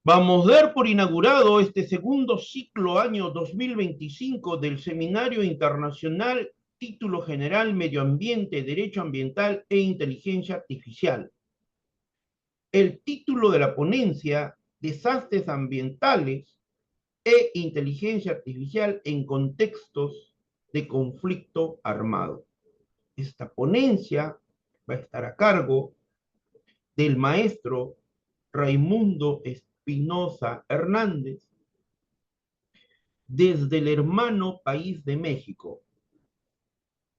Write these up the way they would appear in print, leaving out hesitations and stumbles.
Vamos a dar por inaugurado este segundo ciclo año 2025 del Seminario Internacional Título General Medio Ambiente, Derecho Ambiental e Inteligencia Artificial. El título de la ponencia, Desastres Ambientales e Inteligencia Artificial en Contextos de Conflicto Armado. Esta ponencia va a estar a cargo del maestro Raimundo Espinosa Hernández, desde el hermano país de México,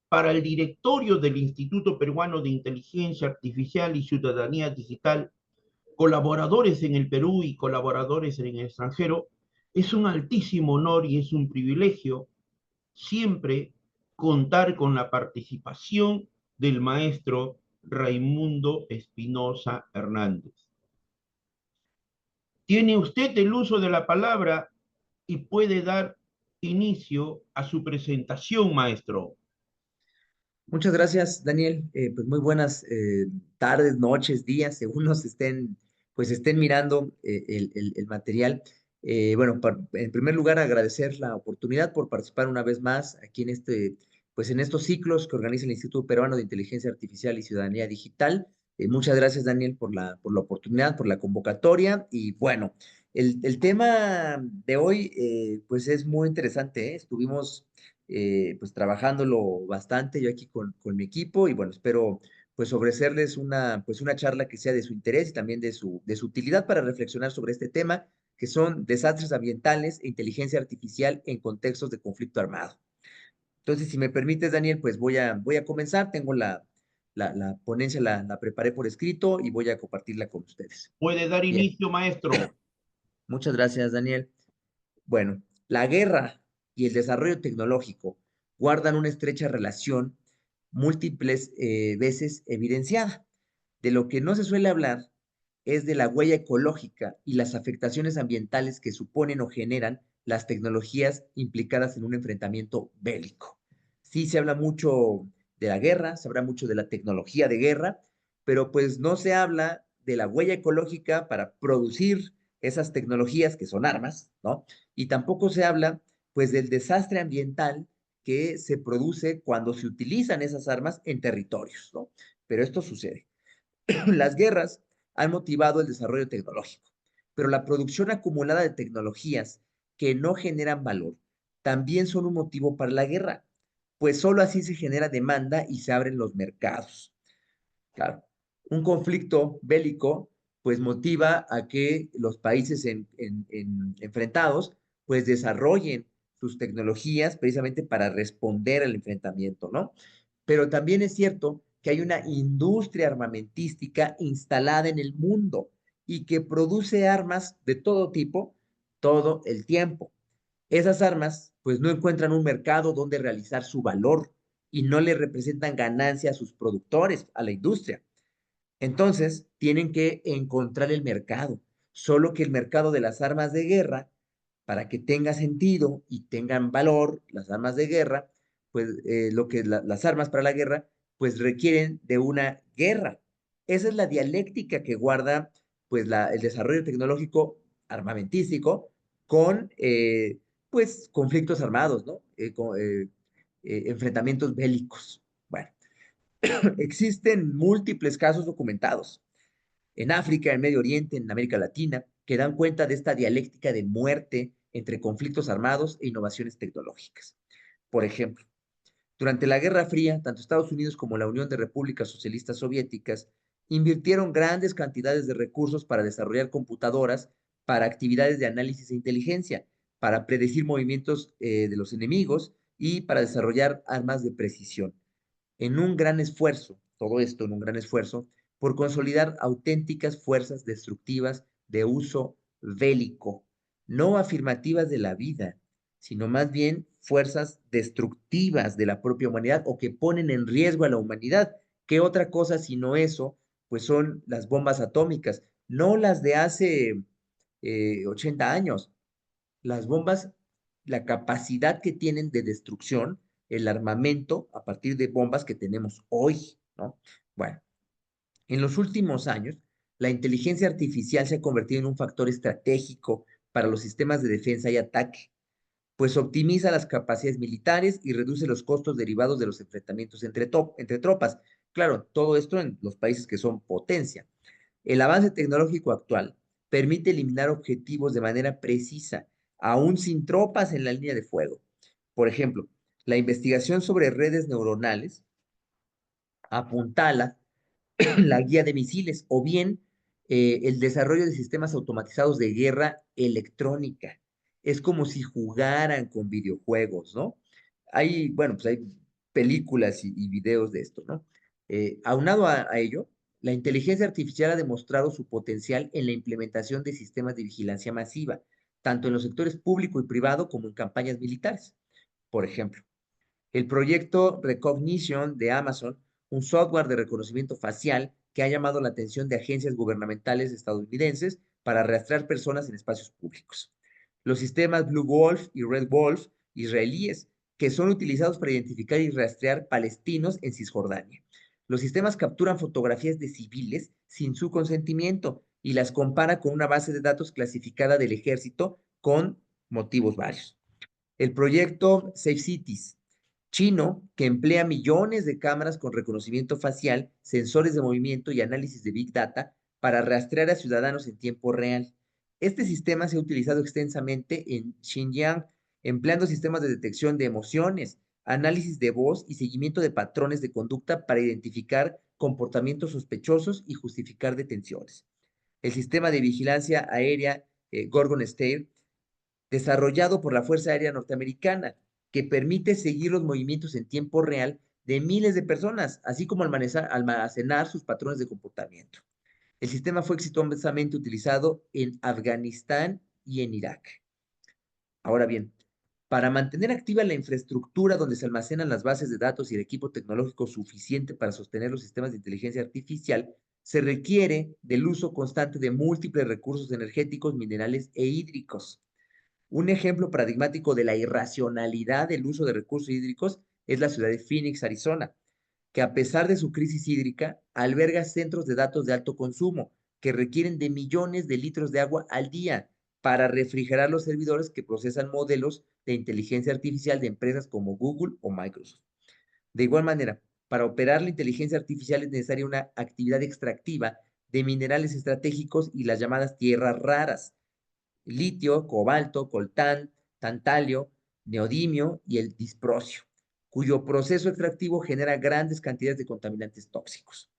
para el directorio del Instituto Peruano de Inteligencia Artificial y Ciudadanía Digital, colaboradores en el Perú y colaboradores en el extranjero. Es un altísimo honor y es un privilegio siempre contar con la participación del maestro Raimundo Espinosa Hernández. Tiene usted el uso de la palabra y puede dar inicio a su presentación, maestro. Muchas gracias, Daniel. Pues muy buenas tardes, noches, días, según nos estén mirando el material. En primer lugar, agradecer la oportunidad por participar una vez más aquí en estos ciclos que organiza el Instituto Peruano de Inteligencia Artificial y Ciudadanía Digital. Muchas gracias, Daniel, por la oportunidad, por la convocatoria. Y bueno, el tema de hoy, pues es muy interesante, ¿eh? Estuvimos pues trabajándolo bastante yo aquí con mi equipo y bueno, espero pues ofrecerles una charla que sea de su interés y también de su utilidad para reflexionar sobre este tema, que son desastres ambientales e inteligencia artificial en contextos de conflicto armado. Entonces, si me permites, Daniel, pues voy a comenzar. Tengo la ponencia, la preparé por escrito y voy a compartirla con ustedes. Puede dar Bien, inicio, maestro. muchas gracias, Daniel. Bueno, la guerra y el desarrollo tecnológico guardan una estrecha relación, múltiples veces evidenciada. De lo que no se suele hablar es de la huella ecológica y las afectaciones ambientales que suponen o generan las tecnologías implicadas en un enfrentamiento bélico. Sí se habla mucho de la guerra, se habla mucho de la tecnología de guerra, pero pues no se habla de la huella ecológica para producir esas tecnologías que son armas, ¿no? Y tampoco se habla, pues, del desastre ambiental que se produce cuando se utilizan esas armas en territorios, ¿no? Pero esto sucede. Las guerras han motivado el desarrollo tecnológico, pero la producción acumulada de tecnologías que no generan valor también son un motivo para la guerra, pues solo así se genera demanda y se abren los mercados. Claro, un conflicto bélico pues motiva a que los países enfrentados pues desarrollen sus tecnologías precisamente para responder al enfrentamiento, ¿no? Pero también es cierto que hay una industria armamentística instalada en el mundo y que produce armas de todo tipo todo el tiempo. Esas armas pues no encuentran un mercado donde realizar su valor y no le representan ganancia a sus productores, a la industria. Entonces, tienen que encontrar el mercado. Solo que el mercado de las armas de guerra, para que tenga sentido y tengan valor, las armas de guerra, pues las armas para la guerra, pues requieren de una guerra. Esa es la dialéctica que guarda pues el desarrollo tecnológico armamentístico con pues conflictos armados, ¿no? Enfrentamientos bélicos. Bueno. Existen múltiples casos documentados en África, en Medio Oriente, en América Latina, que dan cuenta de esta dialéctica de muerte entre conflictos armados e innovaciones tecnológicas. Por ejemplo, durante la Guerra Fría, tanto Estados Unidos como la Unión de Repúblicas Socialistas Soviéticas invirtieron grandes cantidades de recursos para desarrollar computadoras para actividades de análisis e inteligencia, para predecir movimientos de los enemigos y para desarrollar armas de precisión en un gran esfuerzo, todo esto en un gran esfuerzo, por consolidar auténticas fuerzas destructivas de uso bélico, no afirmativas de la vida, sino más bien fuerzas destructivas de la propia humanidad o que ponen en riesgo a la humanidad. ¿Qué otra cosa sino eso? Pues son las bombas atómicas, no las de hace 80 años, las bombas, la capacidad que tienen de destrucción, el armamento a partir de bombas que tenemos hoy, ¿no? Bueno, en los últimos años la inteligencia artificial se ha convertido en un factor estratégico para los sistemas de defensa y ataque, pues optimiza las capacidades militares y reduce los costos derivados de los enfrentamientos entre tropas. Claro, todo esto en los países que son potencia. El avance tecnológico actual permite eliminar objetivos de manera precisa, aún sin tropas en la línea de fuego. Por ejemplo, la investigación sobre redes neuronales apuntala la guía de misiles o bien el desarrollo de sistemas automatizados de guerra electrónica. Es como si jugaran con videojuegos, ¿no? Hay, bueno, pues hay películas y videos de esto, ¿no? Aunado a ello, la inteligencia artificial ha demostrado su potencial en la implementación de sistemas de vigilancia masiva, tanto en los sectores público y privado como en campañas militares. Por ejemplo, el proyecto Recognition de Amazon, un software de reconocimiento facial que ha llamado la atención de agencias gubernamentales estadounidenses para rastrear personas en espacios públicos. Los sistemas Blue Wolf y Red Wolf israelíes, que son utilizados para identificar y rastrear palestinos en Cisjordania. Los sistemas capturan fotografías de civiles sin su consentimiento y las compara con una base de datos clasificada del ejército con motivos varios. El proyecto Safe Cities chino, que emplea millones de cámaras con reconocimiento facial, sensores de movimiento y análisis de Big Data para rastrear a ciudadanos en tiempo real. Este sistema se ha utilizado extensamente en Xinjiang, empleando sistemas de detección de emociones, análisis de voz y seguimiento de patrones de conducta para identificar comportamientos sospechosos y justificar detenciones. El sistema de vigilancia aérea Gorgon State, desarrollado por la Fuerza Aérea Norteamericana, que permite seguir los movimientos en tiempo real de miles de personas, así como almacenar sus patrones de comportamiento. El sistema fue exitosamente utilizado en Afganistán y en Irak. Ahora bien, para mantener activa la infraestructura donde se almacenan las bases de datos y el equipo tecnológico suficiente para sostener los sistemas de inteligencia artificial, se requiere del uso constante de múltiples recursos energéticos, minerales e hídricos. Un ejemplo paradigmático de la irracionalidad del uso de recursos hídricos es la ciudad de Phoenix, Arizona, que a pesar de su crisis hídrica, alberga centros de datos de alto consumo que requieren de millones de litros de agua al día para refrigerar los servidores que procesan modelos de inteligencia artificial de empresas como Google o Microsoft. De igual manera, para operar la inteligencia artificial es necesaria una actividad extractiva de minerales estratégicos y las llamadas tierras raras, litio, cobalto, coltán, tantalio, neodimio y el disprocio, cuyo proceso extractivo genera grandes cantidades de contaminantes tóxicos.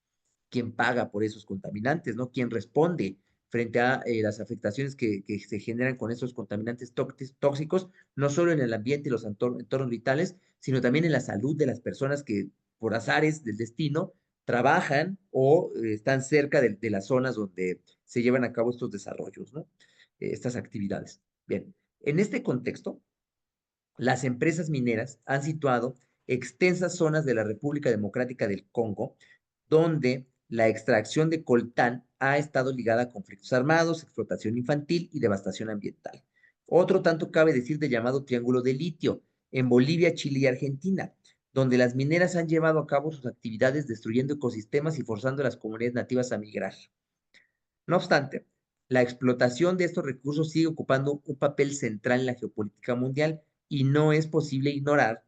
¿Quién paga por esos contaminantes, no? ¿Quién responde frente a las afectaciones que se generan con esos contaminantes tóxicos, no solo en el ambiente y los entornos vitales, sino también en la salud de las personas que por azares del destino trabajan o están cerca de las zonas donde se llevan a cabo estos desarrollos, ¿no? Estas actividades. Bien, en este contexto, las empresas mineras han situado extensas zonas de la República Democrática del Congo, donde la extracción de coltán ha estado ligada a conflictos armados, explotación infantil y devastación ambiental. Otro tanto cabe decir del llamado Triángulo de Litio, en Bolivia, Chile y Argentina, donde las mineras han llevado a cabo sus actividades destruyendo ecosistemas y forzando a las comunidades nativas a migrar. No obstante, la explotación de estos recursos sigue ocupando un papel central en la geopolítica mundial y no es posible ignorar,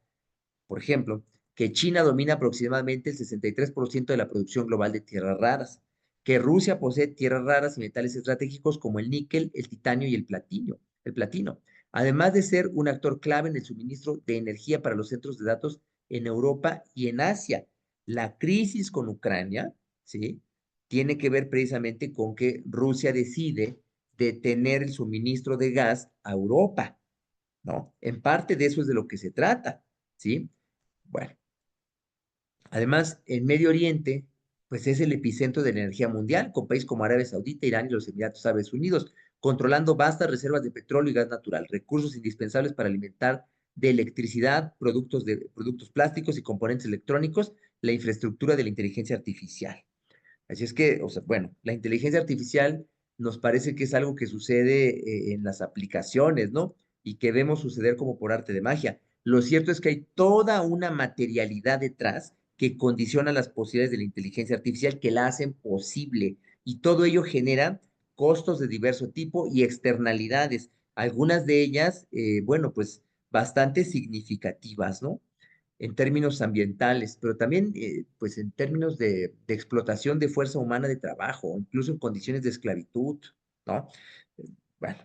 por ejemplo, que China domina aproximadamente el 63% de la producción global de tierras raras, que Rusia posee tierras raras y metales estratégicos como el níquel, el titanio y el platino, además de ser un actor clave en el suministro de energía para los centros de datos en Europa y en Asia. La crisis con Ucrania, ¿sí?, tiene que ver precisamente con que Rusia decide detener el suministro de gas a Europa, ¿no? En parte de eso es de lo que se trata, ¿sí? Bueno, además, en Medio Oriente, pues es el epicentro de la energía mundial, con países como Arabia Saudita, Irán y los Emiratos Árabes Unidos, controlando vastas reservas de petróleo y gas natural, recursos indispensables para alimentar de electricidad, productos plásticos y componentes electrónicos, la infraestructura de la inteligencia artificial. Así es que, o sea, bueno, la inteligencia artificial nos parece que es algo que sucede en las aplicaciones, ¿no? Y que vemos suceder como por arte de magia. Lo cierto es que hay toda una materialidad detrás que condiciona las posibilidades de la inteligencia artificial que la hacen posible y todo ello genera costos de diverso tipo y externalidades, algunas de ellas, bueno, pues bastante significativas, ¿no? En términos ambientales, pero también, pues en términos de explotación de fuerza humana de trabajo, incluso en condiciones de esclavitud, ¿no? Bueno,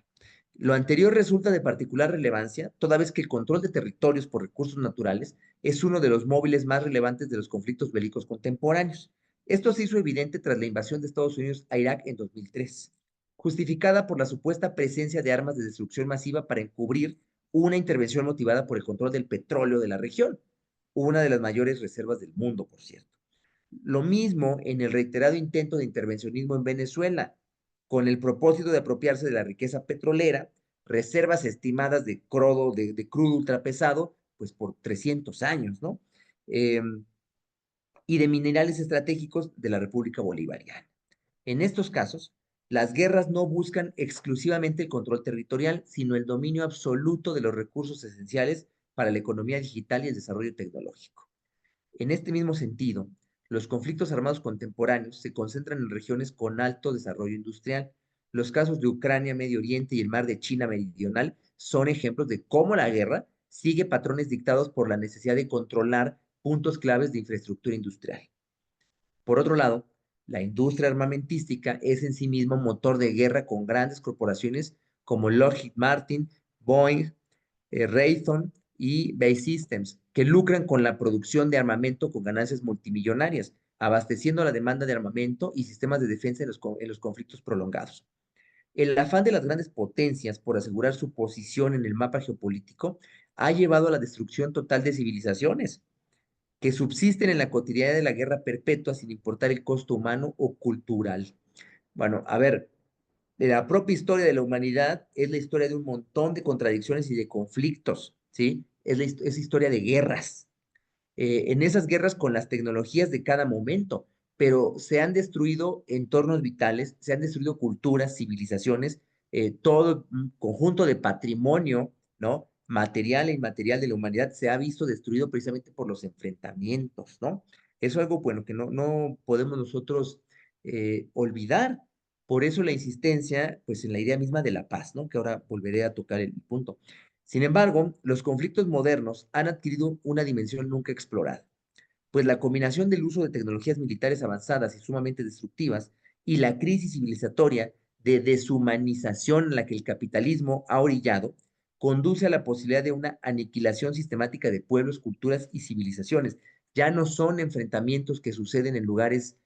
lo anterior resulta de particular relevancia, toda vez que el control de territorios por recursos naturales es uno de los móviles más relevantes de los conflictos bélicos contemporáneos. Esto se hizo evidente tras la invasión de Estados Unidos a Irak en 2003, justificada por la supuesta presencia de armas de destrucción masiva para encubrir una intervención motivada por el control del petróleo de la región, una de las mayores reservas del mundo, por cierto. Lo mismo en el reiterado intento de intervencionismo en Venezuela, con el propósito de apropiarse de la riqueza petrolera, reservas estimadas de crudo ultrapesado, pues por 300 años, ¿no? Eh, y de minerales estratégicos de la República Bolivariana. En estos casos, las guerras no buscan exclusivamente el control territorial, sino el dominio absoluto de los recursos esenciales para la economía digital y el desarrollo tecnológico. En este mismo sentido, los conflictos armados contemporáneos se concentran en regiones con alto desarrollo industrial. Los casos de Ucrania, Medio Oriente y el mar de China Meridional son ejemplos de cómo la guerra sigue patrones dictados por la necesidad de controlar puntos claves de infraestructura industrial. Por otro lado, la industria armamentística es en sí misma un motor de guerra con grandes corporaciones como Lockheed Martin, Boeing, Raytheon y Bay Systems, que lucran con la producción de armamento con ganancias multimillonarias, abasteciendo la demanda de armamento y sistemas de defensa en los conflictos prolongados. El afán de las grandes potencias por asegurar su posición en el mapa geopolítico ha llevado a la destrucción total de civilizaciones que subsisten en la cotidianidad de la guerra perpetua sin importar el costo humano o cultural. Bueno, a ver, la propia historia de la humanidad es la historia de un montón de contradicciones y de conflictos, ¿sí? Es historia de guerras. En esas guerras con las tecnologías de cada momento, pero se han destruido entornos vitales, se han destruido culturas, civilizaciones, todo un conjunto de patrimonio, ¿no? Material e inmaterial de la humanidad se ha visto destruido precisamente por los enfrentamientos, ¿no? Eso es algo, bueno, que no podemos nosotros olvidar. Por eso la insistencia, pues, en la idea misma de la paz, ¿no? Que ahora volveré a tocar el punto. Sin embargo, los conflictos modernos han adquirido una dimensión nunca explorada, pues la combinación del uso de tecnologías militares avanzadas y sumamente destructivas y la crisis civilizatoria de deshumanización en la que el capitalismo ha orillado, conduce a la posibilidad de una aniquilación sistemática de pueblos, culturas y civilizaciones. Ya no son enfrentamientos que suceden en lugares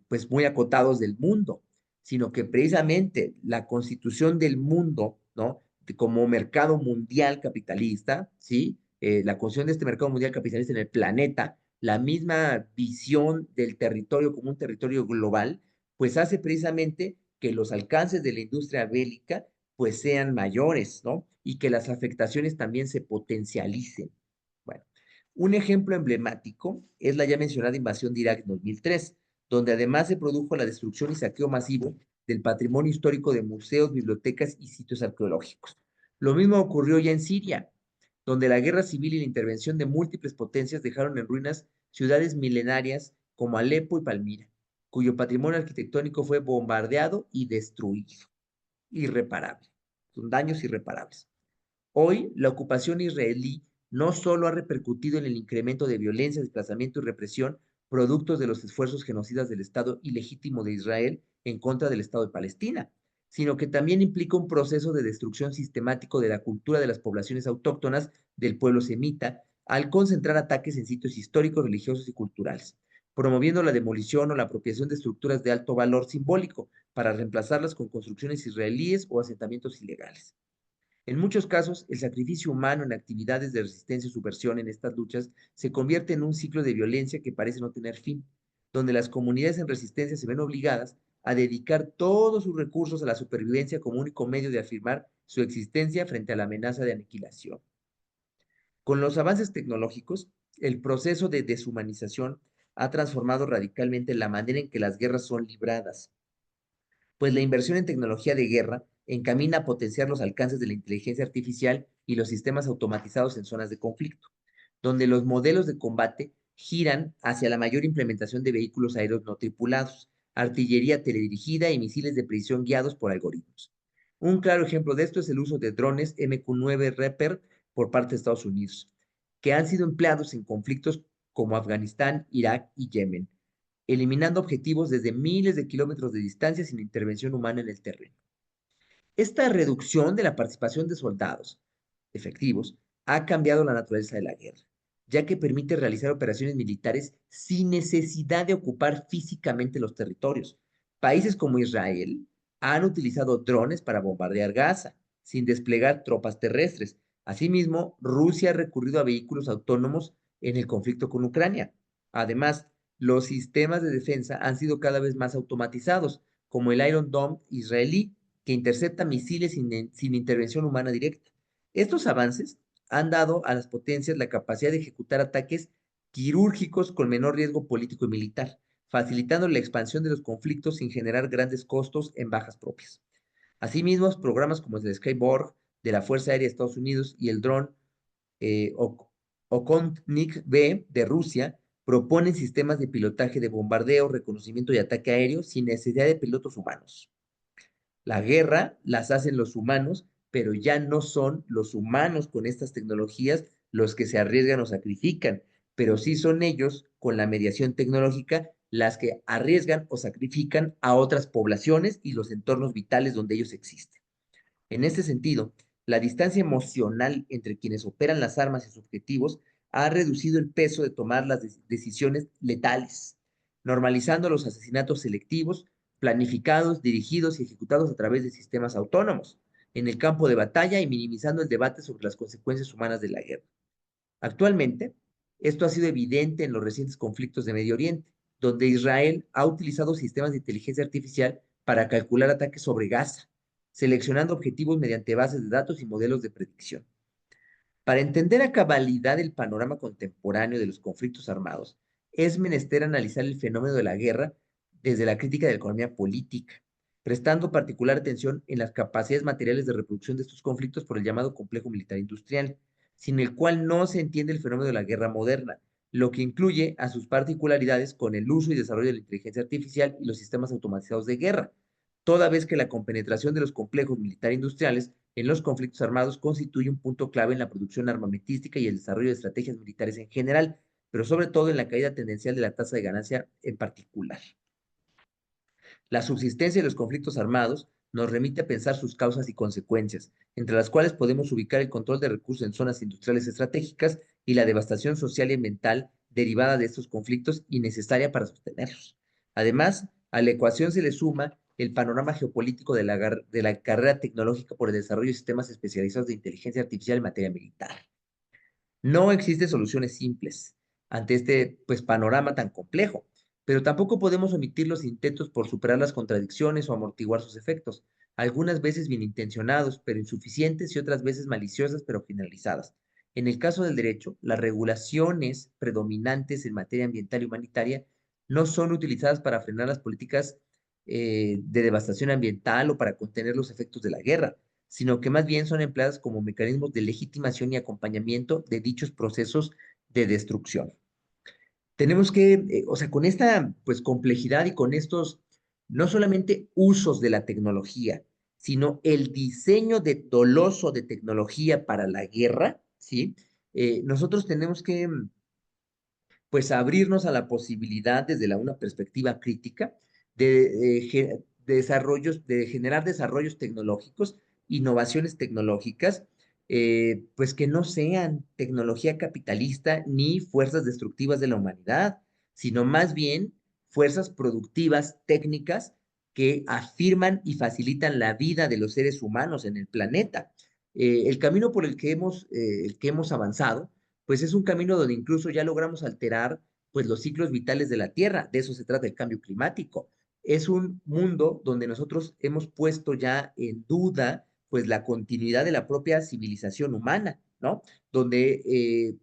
pues muy acotados del mundo, sino que precisamente la constitución del mundo, ¿no? Como mercado mundial capitalista, ¿sí? La constitución de este mercado mundial capitalista en el planeta, la misma visión del territorio como un territorio global, pues hace precisamente que los alcances de la industria bélica pues sean mayores, ¿no? Y que las afectaciones también se potencialicen. Bueno, un ejemplo emblemático es la ya mencionada invasión de Irak en 2003, donde además se produjo la destrucción y saqueo masivo del patrimonio histórico de museos, bibliotecas y sitios arqueológicos. Lo mismo ocurrió ya en Siria, donde la guerra civil y la intervención de múltiples potencias dejaron en ruinas ciudades milenarias como Alepo y Palmira, cuyo patrimonio arquitectónico fue bombardeado y destruido. Irreparable. Son daños irreparables. Hoy, la ocupación israelí no solo ha repercutido en el incremento de violencia, desplazamiento y represión, productos de los esfuerzos genocidas del Estado ilegítimo de Israel en contra del Estado de Palestina, sino que también implica un proceso de destrucción sistemático de la cultura de las poblaciones autóctonas del pueblo semita, al concentrar ataques en sitios históricos, religiosos y culturales, promoviendo la demolición o la apropiación de estructuras de alto valor simbólico para reemplazarlas con construcciones israelíes o asentamientos ilegales. En muchos casos, el sacrificio humano en actividades de resistencia o subversión en estas luchas se convierte en un ciclo de violencia que parece no tener fin, donde las comunidades en resistencia se ven obligadas a dedicar todos sus recursos a la supervivencia como único medio de afirmar su existencia frente a la amenaza de aniquilación. Con los avances tecnológicos, el proceso de deshumanización ha transformado radicalmente la manera en que las guerras son libradas, pues la inversión en tecnología de guerra encamina a potenciar los alcances de la inteligencia artificial y los sistemas automatizados en zonas de conflicto, donde los modelos de combate giran hacia la mayor implementación de vehículos aéreos no tripulados, artillería teledirigida y misiles de precisión guiados por algoritmos. Un claro ejemplo de esto es el uso de drones MQ-9 Reaper por parte de Estados Unidos, que han sido empleados en conflictos como Afganistán, Irak y Yemen, eliminando objetivos desde miles de kilómetros de distancia sin intervención humana en el terreno. Esta reducción de la participación de soldados efectivos ha cambiado la naturaleza de la guerra, ya que permite realizar operaciones militares sin necesidad de ocupar físicamente los territorios. Países como Israel han utilizado drones para bombardear Gaza, sin desplegar tropas terrestres. Asimismo, Rusia ha recurrido a vehículos autónomos en el conflicto con Ucrania. Además, los sistemas de defensa han sido cada vez más automatizados, como el Iron Dome israelí, que intercepta misiles sin intervención humana directa. Estos avances han dado a las potencias la capacidad de ejecutar ataques quirúrgicos con menor riesgo político y militar, facilitando la expansión de los conflictos sin generar grandes costos en bajas propias. Asimismo, programas como el de Skyborg de la Fuerza Aérea de Estados Unidos y el dron Okhotnik V de Rusia proponen sistemas de pilotaje de bombardeo, reconocimiento y ataque aéreo sin necesidad de pilotos humanos. La guerra las hacen los humanos, pero ya no son los humanos con estas tecnologías los que se arriesgan o sacrifican, pero sí son ellos con la mediación tecnológica las que arriesgan o sacrifican a otras poblaciones y los entornos vitales donde ellos existen. En este sentido, la distancia emocional entre quienes operan las armas y sus objetivos ha reducido el peso de tomar las decisiones letales, normalizando los asesinatos selectivos, planificados, dirigidos y ejecutados a través de sistemas autónomos en el campo de batalla y minimizando el debate sobre las consecuencias humanas de la guerra. Actualmente, esto ha sido evidente en los recientes conflictos de Medio Oriente, donde Israel ha utilizado sistemas de inteligencia artificial para calcular ataques sobre Gaza, seleccionando objetivos mediante bases de datos y modelos de predicción. Para entender a cabalidad el panorama contemporáneo de los conflictos armados, es menester analizar el fenómeno de la guerra desde la crítica de la economía política, prestando particular atención en las capacidades materiales de reproducción de estos conflictos por el llamado complejo militar industrial, sin el cual no se entiende el fenómeno de la guerra moderna, lo que incluye a sus particularidades con el uso y desarrollo de la inteligencia artificial y los sistemas automatizados de guerra, toda vez que la compenetración de los complejos militar-industriales en los conflictos armados constituye un punto clave en la producción armamentística y el desarrollo de estrategias militares en general, pero sobre todo en la caída tendencial de la tasa de ganancia en particular. La subsistencia de los conflictos armados nos remite a pensar sus causas y consecuencias, entre las cuales podemos ubicar el control de recursos en zonas industriales estratégicas y la devastación social y ambiental derivada de estos conflictos y necesaria para sostenerlos. Además, a la ecuación se le suma el panorama geopolítico de la carrera tecnológica por el desarrollo de sistemas especializados de inteligencia artificial en materia militar. No existen soluciones simples ante este panorama tan complejo, pero tampoco podemos omitir los intentos por superar las contradicciones o amortiguar sus efectos, algunas veces bien intencionados, pero insuficientes y otras veces maliciosas, pero generalizadas. En el caso del derecho, las regulaciones predominantes en materia ambiental y humanitaria no son utilizadas para frenar las políticas de devastación ambiental o para contener los efectos de la guerra, sino que más bien son empleadas como mecanismos de legitimación y acompañamiento de dichos procesos de destrucción. Tenemos que, o sea, con esta complejidad y con estos no solamente usos de la tecnología, sino el diseño doloso de tecnología para la guerra, ¿sí? Nosotros tenemos que abrirnos a la posibilidad desde una perspectiva crítica de generar desarrollos tecnológicos, innovaciones tecnológicas, que no sean tecnología capitalista ni fuerzas destructivas de la humanidad, sino más bien fuerzas productivas técnicas que afirman y facilitan la vida de los seres humanos en el planeta. El camino por el que hemos avanzado es un camino donde incluso ya logramos alterar los ciclos vitales de la Tierra. De eso se trata el cambio climático. Es un mundo donde nosotros hemos puesto ya en duda la continuidad de la propia civilización humana, ¿no? Donde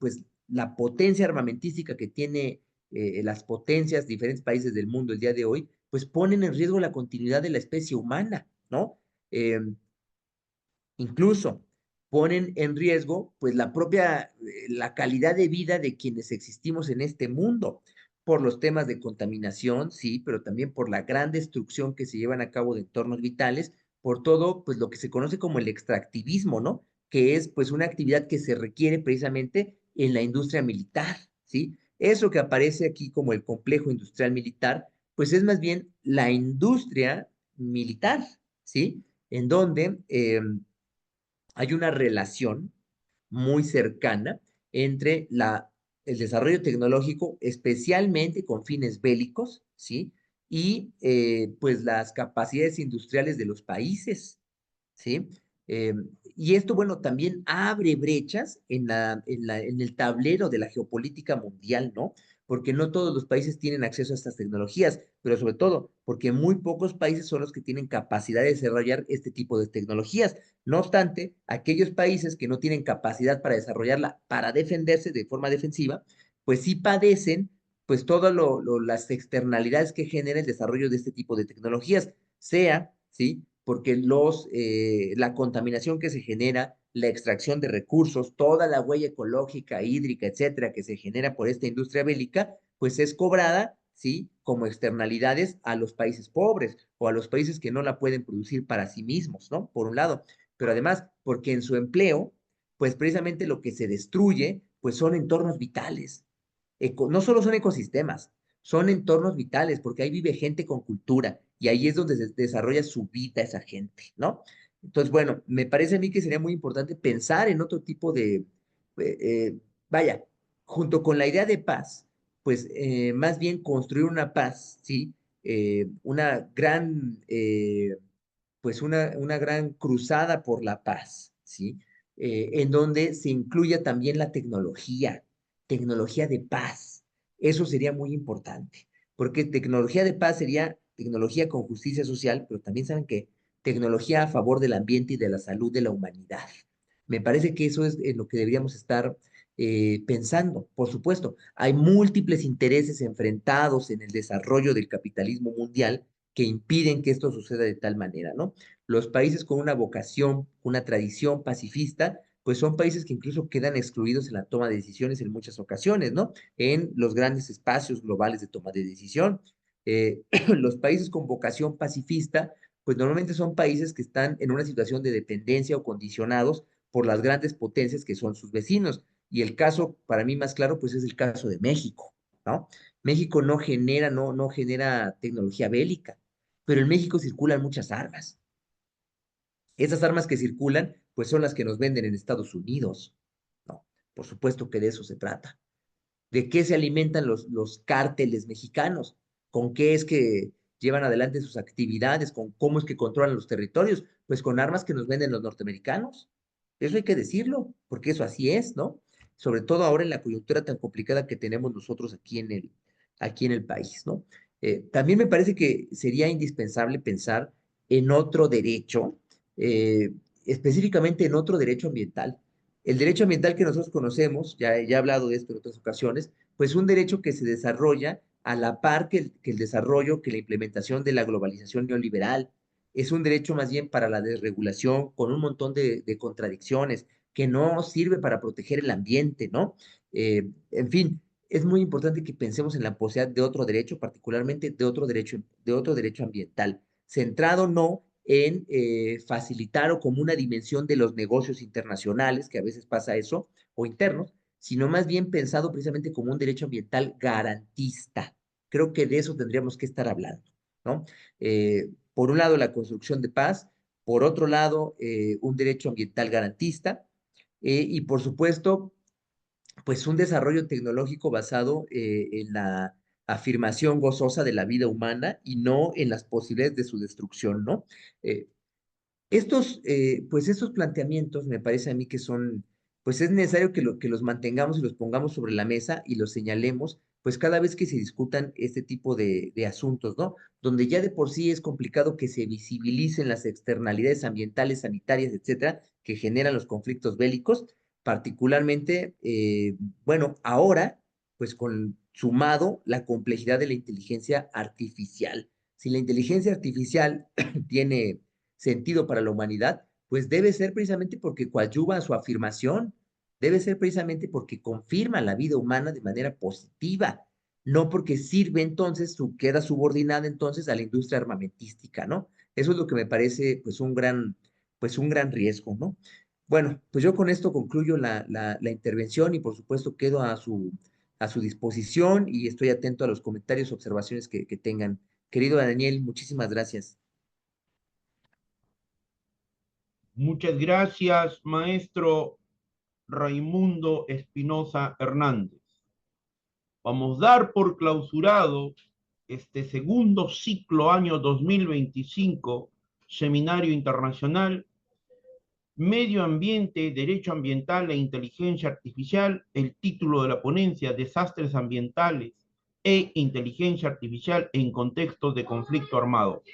la potencia armamentística que tiene las potencias, diferentes países del mundo el día de hoy, ponen en riesgo la continuidad de la especie humana, ¿no? Incluso ponen en riesgo la calidad de vida de quienes existimos en este mundo, por los temas de contaminación, sí, pero también por la gran destrucción que se llevan a cabo de entornos vitales, por todo, pues lo que se conoce como el extractivismo, ¿no? Que es pues una actividad que se requiere precisamente en la industria militar, ¿sí? Eso que aparece aquí como el complejo industrial militar, pues es más bien la industria militar, ¿sí? En donde hay una relación muy cercana entre el desarrollo tecnológico, especialmente con fines bélicos, ¿sí? Y pues las capacidades industriales de los países, ¿sí? Eh, y esto, bueno, también abre brechas en el tablero de la geopolítica mundial, ¿no? Porque no todos los países tienen acceso a estas tecnologías, pero sobre todo porque muy pocos países son los que tienen capacidad de desarrollar este tipo de tecnologías. No obstante, aquellos países que no tienen capacidad para desarrollarla para defenderse de forma defensiva, pues sí padecen pues todas las externalidades que genera el desarrollo de este tipo de tecnologías, sea, ¿sí? Porque la contaminación que se genera, la extracción de recursos, toda la huella ecológica, hídrica, etcétera, que se genera por esta industria bélica, pues es cobrada, ¿sí? Como externalidades a los países pobres o a los países que no la pueden producir para sí mismos, ¿no? Por un lado, pero además, porque en su empleo, pues precisamente lo que se destruye, pues son entornos vitales. No solo son ecosistemas, son entornos vitales, porque ahí vive gente con cultura y ahí es donde se desarrolla su vida esa gente, ¿no? Entonces, bueno, me parece a mí que sería muy importante pensar en otro tipo eh, eh, vaya, junto con la idea de paz, pues más bien construir una paz, ¿sí? Una gran, pues una gran cruzada por la paz, ¿sí? En donde se incluya también la tecnología de paz. Eso sería muy importante, porque tecnología de paz sería tecnología con justicia social, pero también saben que tecnología a favor del ambiente y de la salud de la humanidad. Me parece que eso es en lo que deberíamos estar pensando. Por supuesto, hay múltiples intereses enfrentados en el desarrollo del capitalismo mundial que impiden que esto suceda de tal manera, ¿no? Los países con una vocación, una tradición pacifista, pues son países que incluso quedan excluidos en la toma de decisiones en muchas ocasiones, ¿no? En los grandes espacios globales de toma de decisión. Los países con vocación pacifista, pues normalmente son países que están en una situación de dependencia o condicionados por las grandes potencias que son sus vecinos. Y el caso, para mí más claro, pues es el caso de México, ¿no? México no genera tecnología bélica, pero en México circulan muchas armas. Esas armas que circulan, pues son las que nos venden en Estados Unidos. No, por supuesto que de eso se trata. ¿De qué se alimentan los cárteles mexicanos? ¿Con qué es que llevan adelante sus actividades? ¿Con cómo es que controlan los territorios? Pues con armas que nos venden los norteamericanos. Eso hay que decirlo, porque eso así es, ¿no? Sobre todo ahora en la coyuntura tan complicada que tenemos nosotros aquí en el país, ¿no? También me parece que sería indispensable pensar en otro derecho, eh, específicamente en otro derecho ambiental. El derecho ambiental que nosotros conocemos, ya he hablado de esto en otras ocasiones, pues un derecho que se desarrolla a la par que el desarrollo, que la implementación de la globalización neoliberal. Es un derecho más bien para la desregulación, con un montón de contradicciones, que no sirve para proteger el ambiente, ¿no? En fin, es muy importante que pensemos en la posibilidad de otro derecho, particularmente de otro derecho ambiental, centrado no en facilitar o como una dimensión de los negocios internacionales, que a veces pasa eso, o internos, sino más bien pensado precisamente como un derecho ambiental garantista. Creo que de eso tendríamos que estar hablando, ¿no? Por un lado, la construcción de paz, por otro lado, un derecho ambiental garantista, y por supuesto, pues un desarrollo tecnológico basado en la afirmación gozosa de la vida humana y no en las posibilidades de su destrucción, ¿no? Eh, pues estos planteamientos me parece a mí que son, pues es necesario que los mantengamos y los pongamos sobre la mesa y los señalemos, pues cada vez que se discutan este tipo de asuntos, ¿no? Donde ya de por sí es complicado que se visibilicen las externalidades ambientales, sanitarias, etcétera, que generan los conflictos bélicos, particularmente, bueno, ahora, pues con sumado la complejidad de la inteligencia artificial. Si la inteligencia artificial tiene sentido para la humanidad, pues debe ser precisamente porque coadyuva a su afirmación, debe ser precisamente porque confirma la vida humana de manera positiva. no porque sirve entonces, queda subordinada entonces a la industria armamentística, ¿no? Eso es lo que me parece pues un gran riesgo, ¿no? Bueno, pues yo con esto concluyo la intervención y por supuesto quedo a su disposición y estoy atento a los comentarios, observaciones que tengan. Querido Daniel, muchísimas gracias. Muchas gracias, maestro Raimundo Espinosa Hernández. Vamos a dar por clausurado este segundo ciclo año 2025, Seminario Internacional Medio Ambiente, Derecho Ambiental e Inteligencia Artificial, el título de la ponencia, Desastres Ambientales e Inteligencia Artificial en Contextos de Conflicto Armado.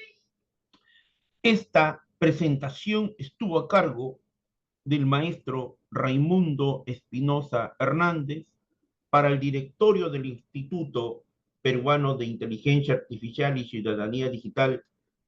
Esta presentación estuvo a cargo del maestro Raimundo Espinosa Hernández para el directorio del Instituto Peruano de Inteligencia Artificial y Ciudadanía Digital,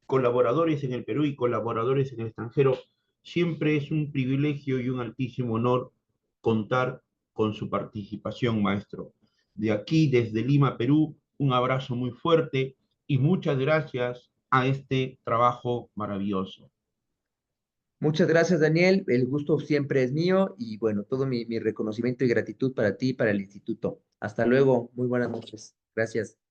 colaboradores en el Perú y colaboradores en el extranjero. Siempre es un privilegio y un altísimo honor contar con su participación, maestro. De aquí, desde Lima, Perú, un abrazo muy fuerte y muchas gracias a este trabajo maravilloso. Muchas gracias, Daniel. El gusto siempre es mío y bueno, todo mi reconocimiento y gratitud para ti y para el instituto. Hasta luego. Muy buenas noches. Gracias.